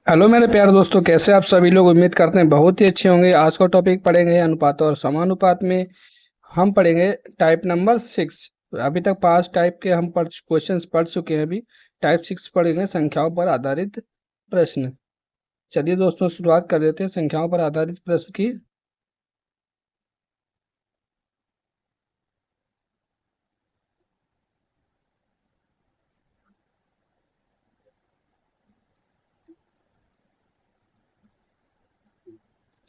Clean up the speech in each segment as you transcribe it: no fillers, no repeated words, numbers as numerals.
Hello मेरे प्यारे दोस्तों, कैसे आप सभी लोग। उम्मीद करते हैं बहुत ही अच्छे होंगे। आज का टॉपिक पढ़ेंगे अनुपात और समानुपात में। हम पढ़ेंगे टाइप नंबर 6। अभी तक 5 टाइप के हम क्वेश्चंस पढ़ चुके हैं। अभी टाइप 6 पढ़ेंगे, संख्याओं पर आधारित प्रश्न। चलिए दोस्तों, शुरुआत कर देते हैं संख्याओं पर आधारित प्रश्न की।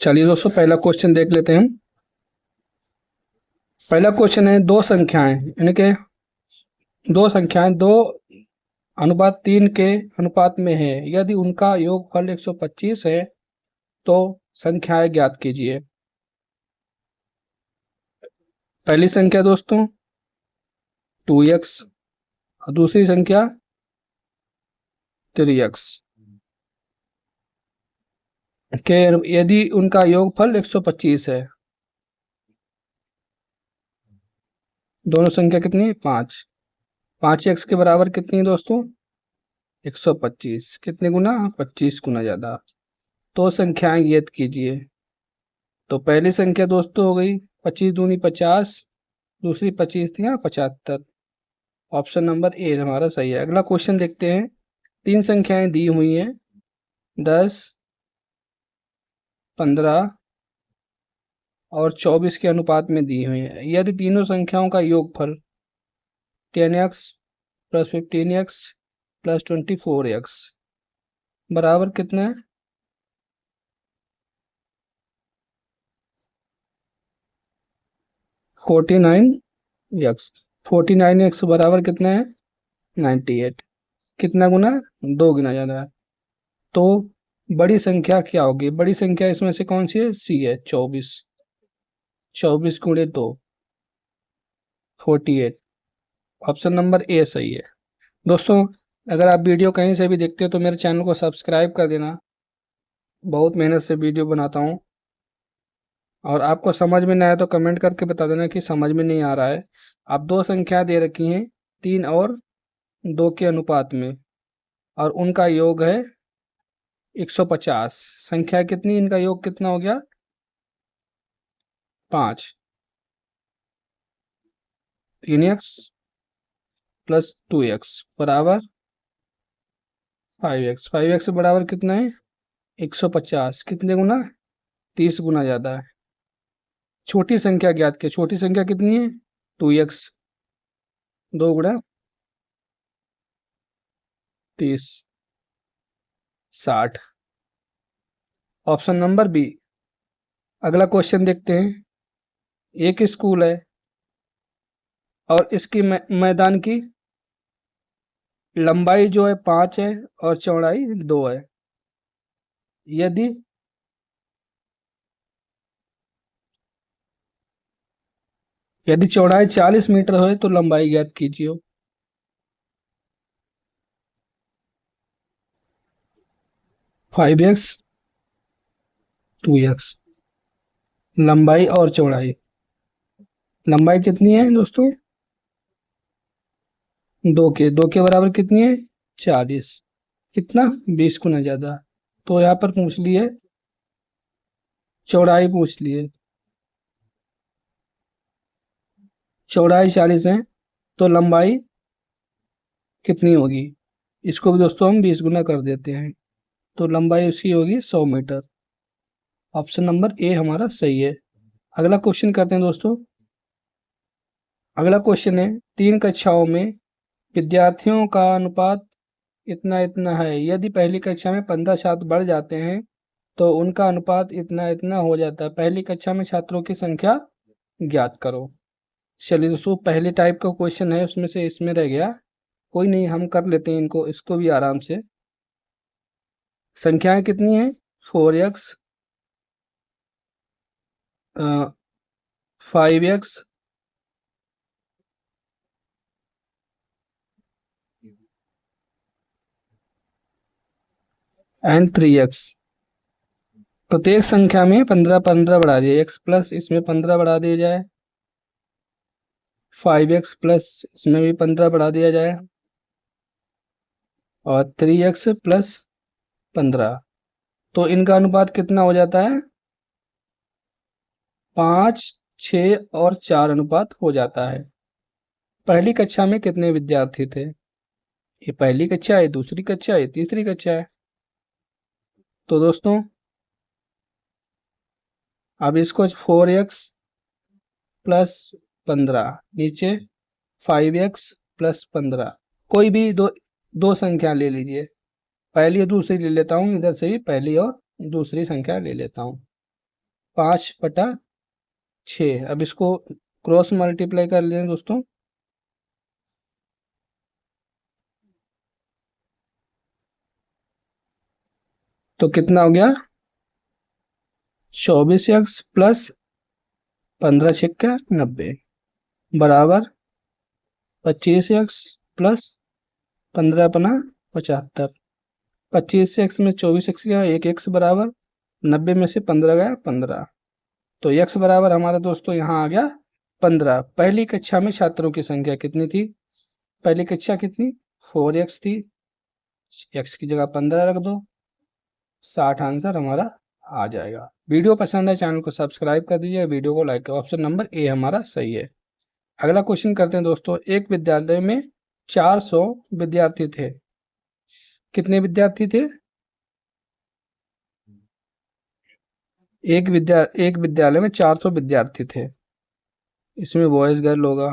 चलिए दोस्तों, पहला क्वेश्चन देख लेते हैं हम। पहला क्वेश्चन है, दो संख्याएं यानी कि दो संख्याएं 2:3 के अनुपात में है। यदि उनका योगफल 125 है तो संख्याएं ज्ञात कीजिए। पहली संख्या दोस्तों 2x और दूसरी संख्या 3x के यदि उनका योगफल 125 है। दोनों संख्या कितनी है? 5। 5x के बराबर कितनी है दोस्तों? 125। कितने गुना? 25 गुना ज्यादा। तो संख्याएं ज्ञात कीजिए। तो पहली संख्या दोस्तों हो गई 25 दूनी 50, दूसरी 25 थी 75। ऑप्शन नंबर ए हमारा सही है। अगला क्वेश्चन देखते हैं। तीन संख्याएं दी हुई हैं 10, 15 और 24 के अनुपात में दी हुई है। यदि तीनों संख्याओं का योगफल 10x plus 15x plus 24x बराबर कितना है? 49x। 49x बराबर कितना है? 98। कितना गुना? 2 गुना ज्यादा है। तो बड़ी संख्या क्या होगी? बड़ी संख्या इसमें से कौन सी है? सी है, 24। 24 गुणे 2, 48। ऑप्शन नंबर ए सही है। दोस्तों, अगर आप वीडियो कहीं से भी देखते हो तो मेरे चैनल को सब्सक्राइब कर देना। बहुत मेहनत से वीडियो बनाता हूँ। और आपको समझ में नहीं आया तो कमेंट करके बता देना कि समझ में नहीं आ रहा है। आप दो संख्या दे रखी हैं 3 और 2 के अनुपात में, और उनका योग है 150। संख्या कितनी, इनका योग कितना हो गया? 5। 3x प्लस 2x बराबर 5x। 5x बराबर कितना है? 150। कितने गुना? 30 गुना ज्यादा है। छोटी संख्या ज्ञात की। छोटी संख्या कितनी है? 2x। 2 गुणा 30, 60। Option number B. अगला क्वेश्चन देखते हैं। एक स्कूल है और इसकी मैदान की लंबाई जो है 5 है और चौड़ाई 2 है। यदि यदि चौड़ाई 40 मीटर हो तो लंबाई ज्ञात कीजिए। 5x 2x। लंबाई और चौड़ाई। लंबाई कितनी है दोस्तों? 2 के बराबर कितनी है? 40। कितना? 20 गुना ज्यादा। तो यहाँ पर पूछ लिए चौड़ाई, पूछ लिए। चौड़ाई 40 है तो लंबाई कितनी होगी? इसको भी दोस्तों हम 20 गुना कर देते हैं। तो लंबाई उसकी होगी 100 मीटर। ऑप्शन नंबर ए हमारा सही है। अगला क्वेश्चन करते हैं दोस्तों। अगला क्वेश्चन है, 3 कक्षाओं में विद्यार्थियों का अनुपात इतना इतना है। यदि पहली कक्षा में 15 छात्र बढ़ जाते हैं तो उनका अनुपात इतना इतना हो जाता है। पहली कक्षा में छात्रों की संख्या ज्ञात करो। चलिए दोस्तों, पहले टाइप का क्वेश्चन है, उसमें से इसमें रह गया। कोई नहीं, हम कर लेते हैं इनको, इसको भी आराम से। संख्याएं कितनी है? 4x, 5x and 3x। प्रत्येक संख्या में 15 15 बढ़ा दिया। x प्लस इसमें 15 बढ़ा दिया जाए। 5x प्लस इसमें भी 15 बढ़ा दिया जाए। और 3x प्लस 15। तो इनका अनुपात कितना हो जाता है? 5, 6 और 4 अनुपात हो जाता है। पहली कक्षा में कितने विद्यार्थी थे? ये पहली कक्षा है, दूसरी कक्षा है, तीसरी कक्षा है। तो दोस्तों अब इसको 4x प्लस 15 नीचे 5x प्लस 15, कोई भी दो संख्या ले लीजिए। पहली और दूसरी ले लेता हूँ, इधर से भी पहली और दूसरी संख्या ले लेता हूँ। 5/6। अब इसको क्रॉस मल्टीप्लाई कर लें दोस्तों। तो कितना हो गया? 24x प्लस 15 छिक्का 90 बराबर 25x प्लस 15×5 = 25x में 24x गया, 1x बराबर 90 में से 15 गया 15। तो x बराबर हमारा दोस्तों यहाँ आ गया 15। पहली कक्षा में छात्रों की संख्या कितनी थी? पहली कक्षा कितनी? 4x थी, x की जगह 15 रख दो, 60 आंसर हमारा आ जाएगा। वीडियो पसंद है चैनल को सब्सक्राइब कर दीजिए, वीडियो को लाइक करो। ऑप्शन नंबर ए हमारा सही है। अगला क्वेश्चन करते हैं दोस्तों। एक विद्यालय में 400 विद्यार्थी थे। कितने विद्यार्थी थे? एक विद्यालय में 400 विद्यार्थी थे। इसमें बॉयज गर्ल होगा,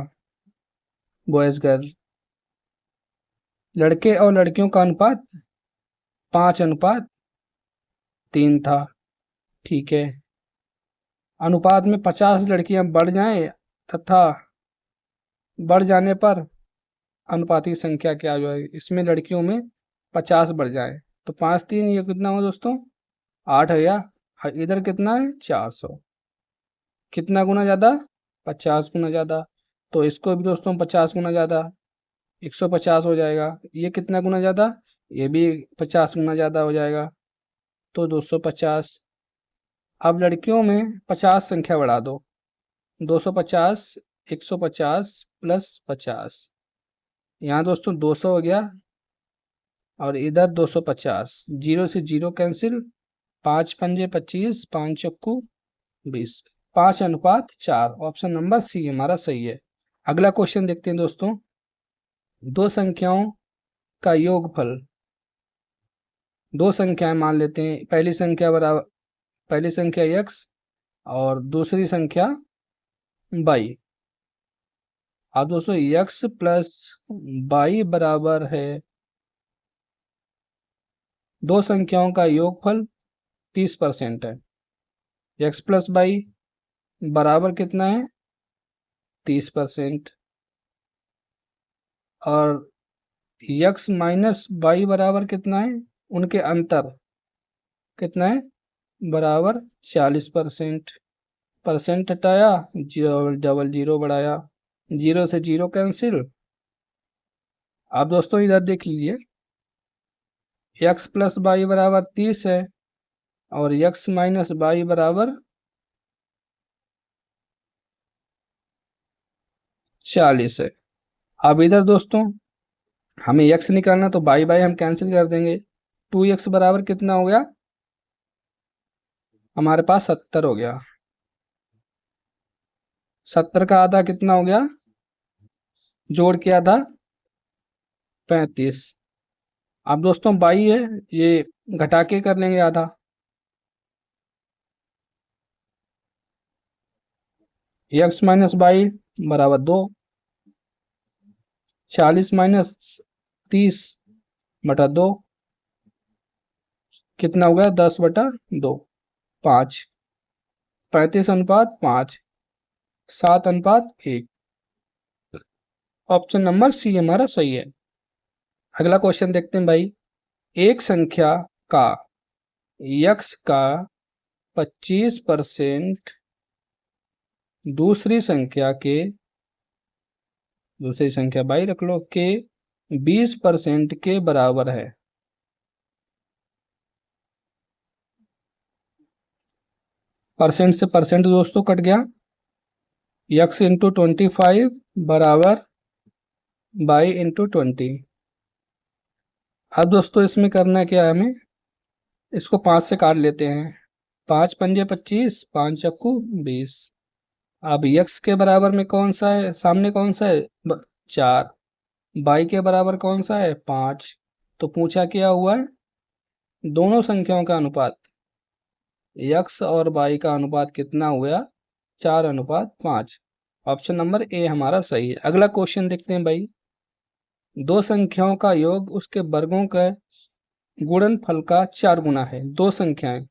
बॉयज गर्ल। लड़के और लड़कियों का अनुपात 5:3 था। ठीक है। अनुपात में 50 लड़कियां बढ़ जाएं तथा बढ़ जाने पर अनुपातिक संख्या क्या हो जाएगी? इसमें लड़कियों में 50 बढ़ जाए तो 5×3 ये कितना हो दोस्तों? 8 है। या इधर कितना है? 400। कितना गुना ज़्यादा? 50 गुना ज़्यादा। तो इसको भी दोस्तों 50 गुना ज़्यादा, 150 हो जाएगा। ये कितना गुना ज़्यादा? ये भी 50 गुना ज़्यादा हो जाएगा, तो 250। अब लड़कियों में 50 संख्या बढ़ा दो, 250, 150 प्लस 50। यहाँ दोस्तों 200 हो गया और इधर 250। 0 से 0 कैंसिल, 5×5 = 25, 5×4 = 20, 5:4। ऑप्शन नंबर सी हमारा सही है। अगला क्वेश्चन देखते हैं दोस्तों। दो संख्याओं का योगफल, दो संख्याएं मान लेते हैं। पहली संख्या x और दूसरी संख्या y। अब दोस्तों x प्लस y बराबर है, दो संख्याओं का योगफल 30% है। x प्लस y बराबर कितना है? 30%। और x माइनस y बराबर कितना है? उनके अंतर कितना है? बराबर 40%। परसेंट हटाया, 0 बढ़ाया, 0 से 0 कैंसिल। आप दोस्तों इधर देख लीजिए, x प्लस y बराबर 30 है और x माइनस y बराबर 40 है। अब इधर दोस्तों हमें x निकालना, तो y हम कैंसिल कर देंगे। 2x बराबर कितना हो गया? हमारे पास 70 हो गया। 70 का आधा कितना हो गया? जोड़ के आधा 35। अब दोस्तों y है, ये घटा के कर लेंगे आधा। x माइनस y बराबर 2, 40 माइनस 30/2 कितना हो गया? 10/2, 5। 35:5, 7:1। ऑप्शन नंबर सी हमारा सही है। अगला क्वेश्चन देखते हैं भाई। एक संख्या का x का 25% दूसरी संख्या y रख लो के 20% के बराबर है। परसेंट से परसेंट दोस्तों कट गया। x × 25 बराबर y × 20। अब दोस्तों इसमें करना क्या है हमें? इसको 5 से काट लेते हैं। 5 पंजे 25, 5 चक्कू 20। अब यक्स के बराबर में कौन सा है, सामने कौन सा है, 4। बाई के बराबर कौन सा है, 5। तो पूछा क्या हुआ है, दोनों संख्याओं का अनुपात, यक्स और बाई का अनुपात कितना हुआ, 4:5। ऑप्शन नंबर ए हमारा सही है। अगला क्वेश्चन देखते हैं भाई। दो संख्याओं का योग उसके वर्गों का गुणनफल का 4 गुना है। दो संख्याएं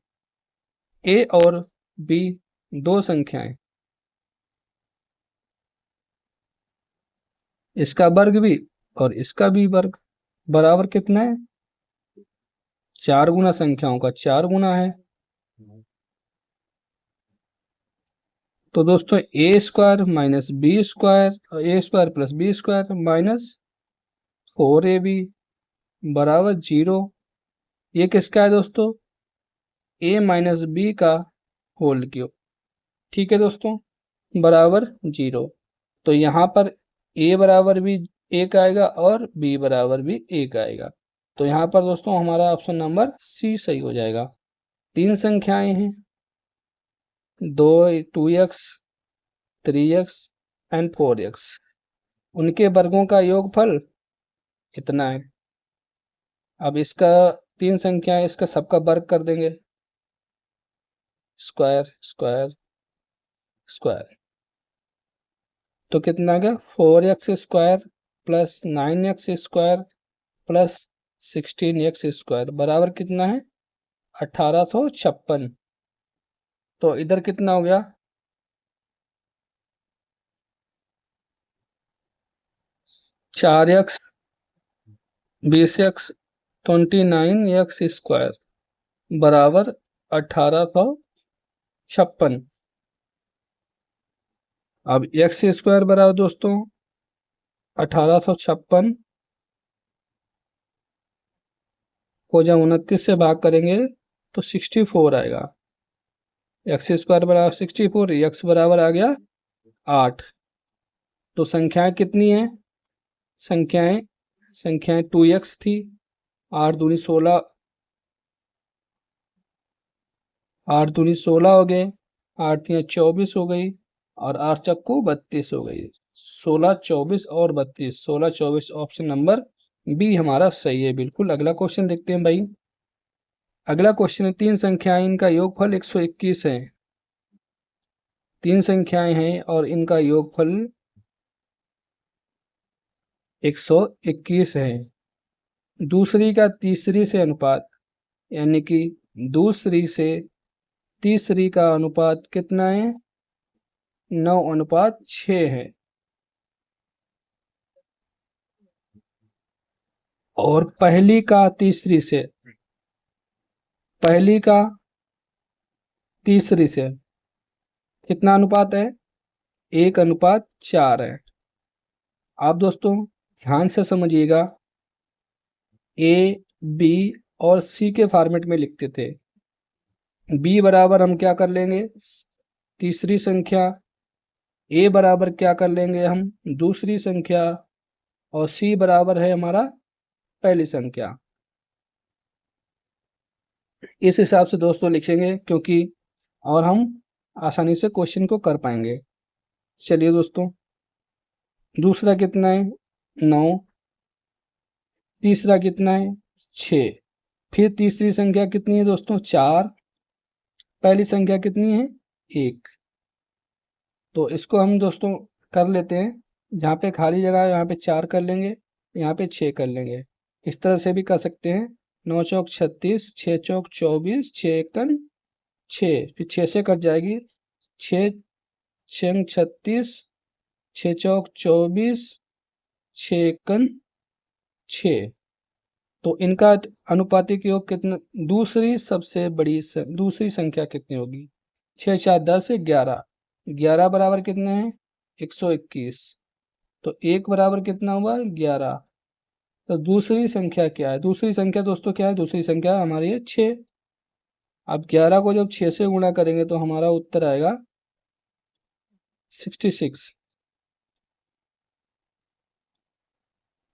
ए और बी, दो संख्याएं, इसका वर्ग भी और इसका भी वर्ग बराबर कितना है, 4 गुना, संख्याओं का 4 गुना है। तो दोस्तों A square minus B square, A square plus B square minus 4ab बराबर 0। ये किसका है दोस्तों, ए माइनस बी का होल क्यूब। ठीक है दोस्तों, बराबर 0। तो यहाँ पर ए बराबर भी 1 आएगा और बी बराबर भी 1 आएगा। तो यहाँ पर दोस्तों हमारा ऑप्शन नंबर सी सही हो जाएगा। तीन संख्याएं हैं, 2x 3x एंड 4x, उनके वर्गों का योगफल इतना है। अब इसका, तीन संख्याएं, इसका सबका वर्ग कर देंगे, स्क्वायर स्क्वायर स्क्वायर। तो कितना आ गया, 4x square plus 9x square plus 16x square बराबर कितना है, 1856। तो इधर कितना हो गया, 4x 20x 29x स्क्वायर बराबर 1856। अब x स्क्वायर बराबर दोस्तों 1856 को जब 29 से भाग करेंगे तो 64 आएगा। एक्स स्क्वायर बराबर 64, एक्स बराबर आ गया 8। तो संख्याएं कितनी हैं, संख्याएं संख्याएं 2x थी, 8 दूनी 16, 8 दूनी 16 हो गए, 8 तिया 24 हो गई और 8 चक्कू 32 हो गई। 16 24 और 32, 16 24, ऑप्शन नंबर बी हमारा सही है बिल्कुल। अगला क्वेश्चन देखते हैं भाई। अगला क्वेश्चन है, तीन संख्याएं, इनका योगफल 121 है। तीन संख्याएं हैं और इनका योगफल 121 है। दूसरी का तीसरी से अनुपात, यानी कि दूसरी से तीसरी का अनुपात कितना है, 9:6 है। और पहली का तीसरी से, पहली का तीसरी से कितना अनुपात है, 1:4 है। आप दोस्तों ध्यान से समझिएगा, ए बी और सी के फॉर्मेट में लिखते थे। बी बराबर हम क्या कर लेंगे, तीसरी संख्या, ए बराबर क्या कर लेंगे हम, दूसरी संख्या, और सी बराबर है हमारा पहली संख्या। इस हिसाब से दोस्तों लिखेंगे, क्योंकि और हम आसानी से क्वेश्चन को कर पाएंगे। चलिए दोस्तों, दूसरा कितना है, 9, तीसरा कितना है, 6, फिर तीसरी संख्या कितनी है दोस्तों, 4, पहली संख्या कितनी है, 1। तो इसको हम दोस्तों कर लेते हैं, जहाँ पे खाली जगह है यहाँ पे 4 कर लेंगे, यहाँ पे 6 कर लेंगे। इस तरह से भी कर सकते हैं, 9 चौक 36, 6 चौक 24, 6 एकन 6, फिर 6 से कट जाएगी, 6 6 36, 6 चौक 24, 6 एकन 6। तो इनका अनुपातिक योग कितना, दूसरी सबसे बड़ी दूसरी संख्या कितनी होगी, 6 4 10 से 11, 11 बराबर कितना है, 121। तो 1 बराबर कितना हुआ, 11। तो दूसरी संख्या क्या है, दूसरी संख्या दोस्तों क्या है, दूसरी संख्या हमारी है 6। अब 11 को जब 6 से गुणा करेंगे तो हमारा उत्तर आएगा 66।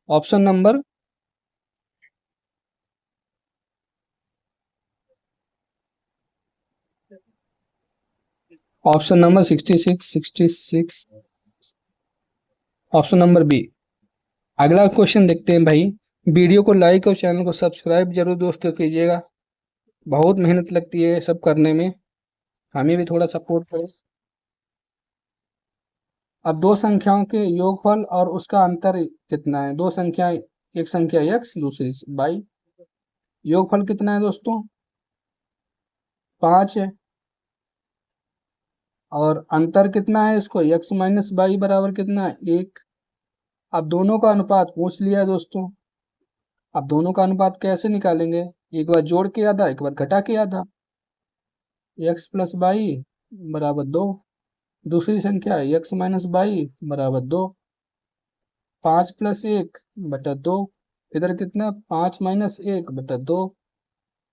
Option number option number 66 option number B. अगला क्वेश्चन देखते हैं भाई। वीडियो को लाइक और चैनल को सब्सक्राइब जरूर दोस्तों कीजिएगा, बहुत मेहनत लगती है ये सब करने में, हमें भी थोड़ा सपोर्ट करें। अब दो संख्याओं के योगफल और उसका अंतर कितना है। दो संख्या, एक संख्या x दूसरी y, योगफल कितना है दोस्तों, 5 है, और अंतर कितना है इसको, x माइनस वाई बराबर कितना है, 1। अब दोनों का अनुपात पूछ लिया है दोस्तों। अब दोनों का अनुपात कैसे निकालेंगे, एक बार जोड़ के आधा, एक बार घटा के आधा। x प्लस वाई बराबर 2, दूसरी संख्या x माइनस वाई बराबर 2, 5+1/2। इधर कितना, 5-1/2।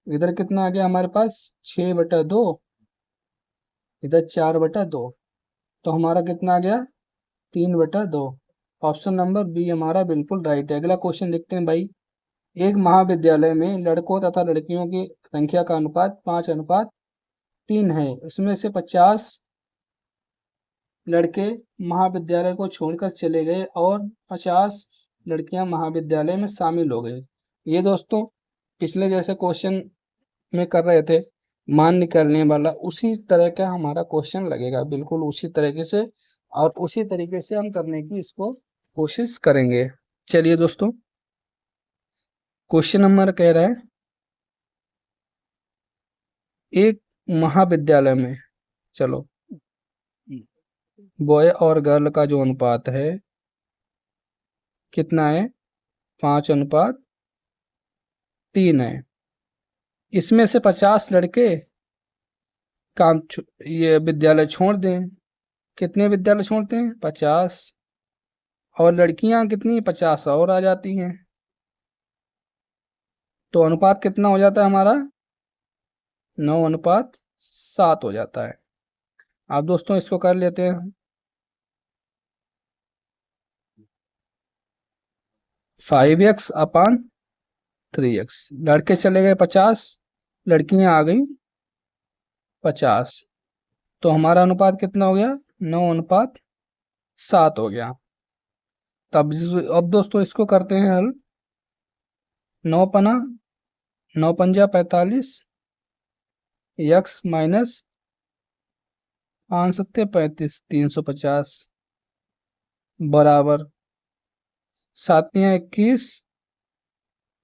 इधर कितना आ गया हमारे पास, 6/2। इधर 4/2। तो हमारा कितना आ गया, 3/2। ऑप्शन नंबर बी हमारा बिल्कुल राइट है। अगला क्वेश्चन देखते हैं भाई। एक महाविद्यालय में लड़कों तथा लड़कियों की संख्या का अनुपात 5:3 है। इसमें से 50 लड़के महाविद्यालय को छोड़कर चले गए और 50 लड़कियां महाविद्यालय में शामिल हो गई। ये दोस्तों पिछले जैसे क्वेश्चन में कर रहे थे, मान निकालने वाला, उसी तरह का हमारा क्वेश्चन लगेगा, बिल्कुल उसी तरीके से, और उसी तरीके से हम करने की इसको कोशिश करेंगे। चलिए दोस्तों, क्वेश्चन नंबर कह रहा है, एक महाविद्यालय में, चलो, बॉय और गर्ल का जो अनुपात है कितना है, 5:3 है। इसमें से 50 लड़के काम ये विद्यालय छोड़ दें। कितने विद्यालय छोड़ते हैं, 50, और लड़कियां कितनी, 50 और आ जाती हैं। तो अनुपात कितना हो जाता है हमारा, 9:7 हो जाता है। आप दोस्तों इसको कर लेते हैं, 5x/3x। लड़के चले गए 50, लड़कियां आ गई 50, तो हमारा अनुपात कितना हो गया, 9:7 हो गया। तब अब दोस्तों इसको करते हैं हल। 9×9=45, x माइनस 5×7=35, 350 बराबर 7×21,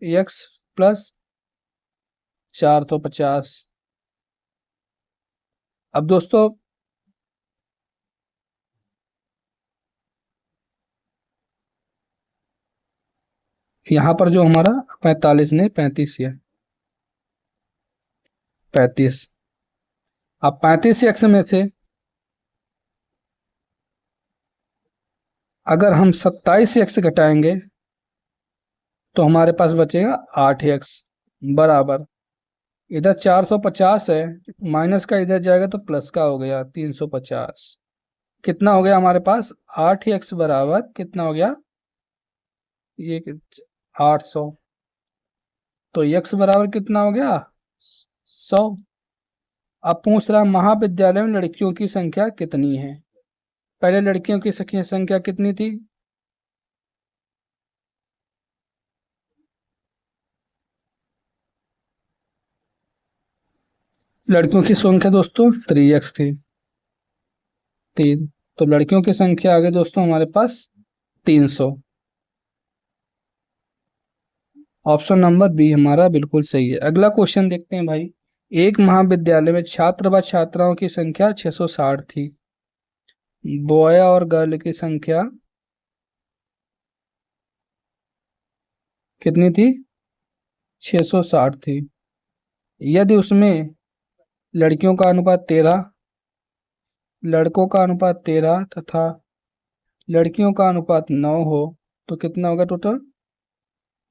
x प्लस 450। अब दोस्तों यहाँ पर जो हमारा 45 ने 35 है, 35। अब 35x में से अगर हम 27x घटाएंगे तो हमारे पास बचेगा 8x बराबर, इधर 450 है, माइनस का इधर जाएगा तो प्लस का हो गया 350। कितना हो गया हमारे पास, 8x बराबर कितना हो गया, ये 800। तो x बराबर कितना हो गया, 100। अब पूछ रहा महाविद्यालय में लड़कियों की संख्या कितनी है। पहले लड़कियों की संख्या कितनी थी, लड़कियों की संख्या दोस्तों 3x थी, 3। तो लड़कियों की संख्या आ गई दोस्तों हमारे पास 300। ऑप्शन नंबर बी हमारा बिल्कुल सही है। अगला क्वेश्चन देखते हैं भाई। एक महाविद्यालय में छात्र व छात्राओं की संख्या 660 थी। बॉय और गर्ल की संख्या कितनी थी, 660 थी। यदि उसमें लड़कियों का अनुपात 13, लड़कों का अनुपात 13 तथा लड़कियों का अनुपात 9 हो तो कितना होगा टोटल,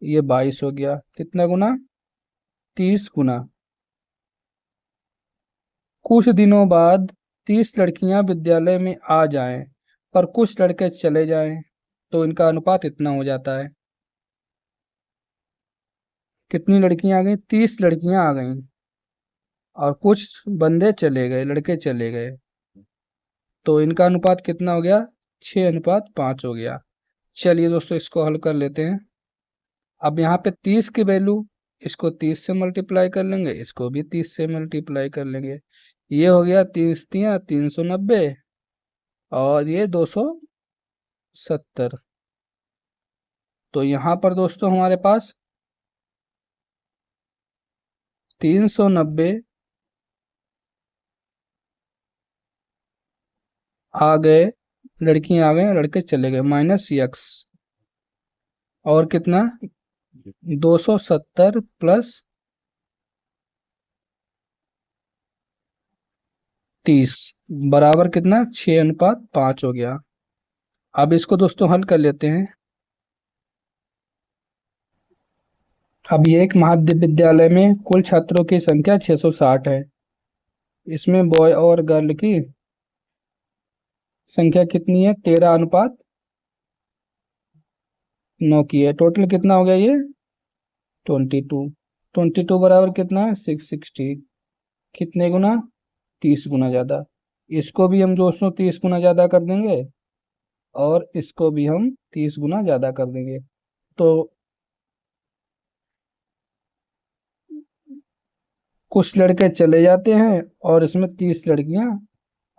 ये 22 हो गया। कितना गुना, 30 गुना। कुछ दिनों बाद 30 लड़कियां विद्यालय में आ जाएं पर कुछ लड़के चले जाएं तो इनका अनुपात इतना हो जाता है। कितनी लड़कियां आ गई, 30 लड़कियां आ गई, और कुछ बंदे चले गए, लड़के चले गए, तो इनका अनुपात कितना हो गया? 6:5 हो गया। चलिए दोस्तों इसको हल कर लेते हैं। अब यहाँ पे 30 की वैल्यू, इसको 30 से मल्टीप्लाई कर लेंगे, इसको भी 30 से मल्टीप्लाई कर लेंगे। ये हो गया 30 तिया 390 और ये 270। तो यहाँ पर दोस्तों हमारे पास 390 आ गए, लड़कियां आ गए, लड़के चले गए, माइनस यक्स, और कितना? 270 प्लस 30 बराबर कितना? 6:5 हो गया। अब इसको दोस्तों हल कर लेते हैं। अब ये एक महाविद्यालय विद्यालय में कुल छात्रों की संख्या 660 है। इसमें बॉय और गर्ल की संख्या कितनी है? 13:9 की है। टोटल कितना हो गया ये? 22। 22 बराबर कितना है? 660। कितने गुना? 30 गुना ज़्यादा। इसको भी हम दोस्तों 30 गुना ज़्यादा कर देंगे और इसको भी हम 30 गुना ज़्यादा कर देंगे। तो कुछ लड़के चले जाते हैं और इसमें 30 लड़कियां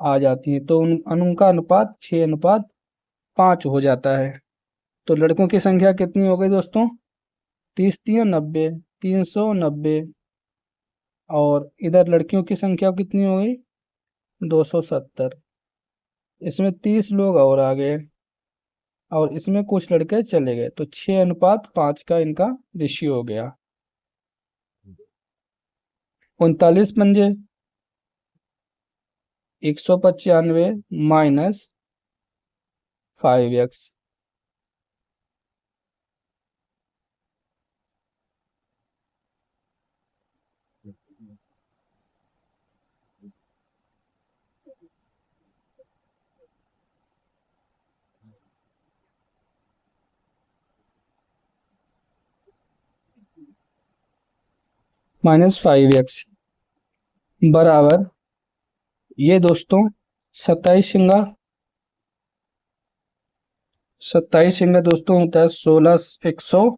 आ जाती हैं, तो उनका अनुपात 6:5 हो जाता है। तो लड़कों की संख्या कितनी हो गई दोस्तों? 30 तिया 90, 390, और इधर लड़कियों की संख्या कितनी हो गई? 270। इसमें 30 लोग और आ गए और इसमें कुछ लड़के चले गए, तो 6:5 का इनका रेशियो हो गया। 39 पंजे 195 माइनस 5x, -5x बराबर, ये दोस्तों 27 दोस्तों होता है 162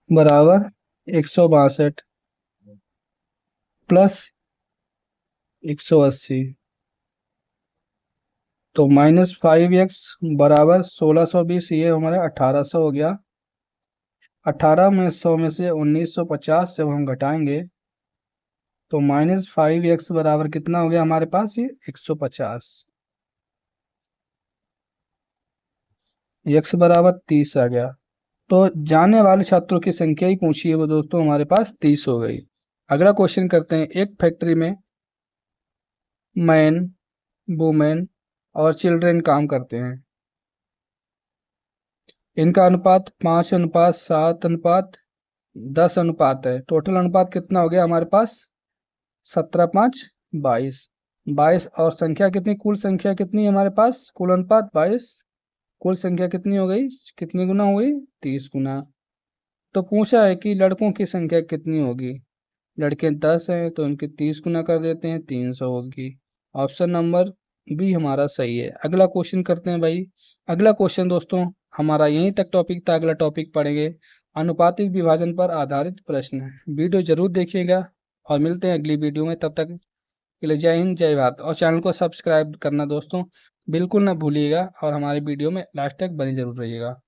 बराबर 162 प्लस 180, तो -5x बराबर 1620, ये हमारा 1800 हो गया। 18 में 100 में से 1950 जब हम घटाएंगे तो -5x बराबर कितना हो गया हमारे पास? ये 150। x बराबर 30 आ गया। तो जाने वाले छात्रों की संख्या ही पूछी है वो दोस्तों हमारे पास 30 हो गई। अगला क्वेश्चन करते हैं। एक फैक्ट्री में मैन, वुमेन और चिल्ड्रेन काम करते हैं। इनका अनुपात 5:7:10 है। टोटल अनुपात कितना हो गया हमारे पास? 17:5:22। 22 और संख्या कितनी, कुल संख्या कितनी है हमारे पास? कुल अनुपात 22, कुल संख्या कितनी हो गई? कितनी गुना हो गई? 30 गुना। तो पूछा है कि लड़कों की संख्या कितनी होगी। लड़के 10 हैं तो उनके 30 गुना कर देते हैं, 300 होगी। ऑप्शन नंबर बी हमारा सही है। अगला क्वेश्चन करते हैं भाई। अगला क्वेश्चन दोस्तों हमारा यहीं तक टॉपिक था। अगला टॉपिक पढ़ेंगे अनुपातिक विभाजन पर आधारित प्रश्न। वीडियो जरूर देखिएगा और मिलते हैं अगली वीडियो में। तब तक के लिए जय हिंद, जय भारत, और चैनल को सब्सक्राइब करना दोस्तों बिल्कुल ना भूलिएगा और हमारे वीडियो में लास्ट तक बने जरूर रहिएगा।